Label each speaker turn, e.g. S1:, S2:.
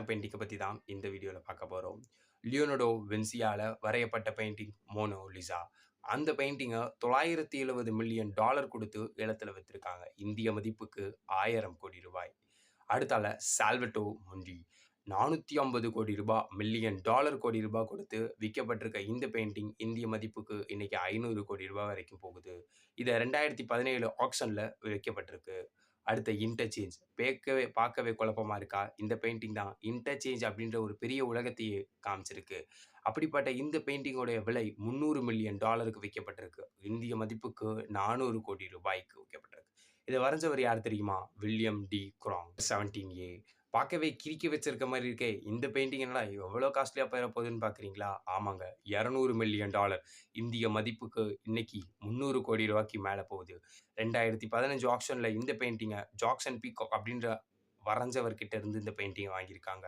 S1: பெயிண்டிங்கை பற்றி தான் இந்த வீடியோவில் பார்க்க போகிறோம். லியோனர்டோ வின்சியால் வரையப்பட்ட பெயிண்டிங் மோனோலிசா. அந்த பெயிண்டிங்கை $970 மில்லியன் கொடுத்து ஏலத்தில் விற்றுருக்காங்க. இந்திய மதிப்புக்கு 1000 கோடி ரூபாய். அடுத்தால சால்வட்டோ முண்டி. 450 மில்லியன் கோடி ரூபாய் கொடுத்து விற்கப்பட்டிருக்க இந்த பெயிண்டிங் இந்திய மதிப்புக்கு இன்னைக்கு 500 கோடி ரூபாய் வரைக்கும் போகுது. இதை 2017 ஆக்ஷனில் விற்கப்பட்டிருக்கு. அடுத்த இன்டர்சேஞ்ச் பார்க்கவே குழப்பமா இருக்கா? இந்த பெயிண்டிங் தான் இன்டர்சேஞ்ச் அப்படின்ற ஒரு பெரிய உலகத்தையே காமிச்சிருக்கு. அப்படிப்பட்ட இந்த பெயிண்டிங்கோடைய விலை $300 மில்லியன் விற்கப்பட்டிருக்கு. இந்திய மதிப்புக்கு 400 கோடி ரூபாய்க்கு விற்கப்பட்டிருக்கு. இதை வரைஞ்சவர் யார் தெரியுமா? வில்லியம் டி குராங். 17A. பார்க்கவே கிறுக்கி வச்சிருக்க மாதிரி இருக்கே. இந்த பெயிண்டிங் என்னடா எவ்வளோ காஸ்ட்லியாக போயிட போகுதுன்னு பார்க்குறீங்களா? ஆமாங்க, $200 மில்லியன். இந்திய மதிப்புக்கு இன்னைக்கு 300 கோடி ரூபாய்க்கு மேலே போகுது. 2015 ஆக்ஷனில் இந்த பெயிண்டிங்கை ஜாக்சன் பீகாக் அப்படின்ற வரைஞ்சவர்கிட்ட இருந்து இந்த பெயிண்டிங்கை வாங்கியிருக்காங்க.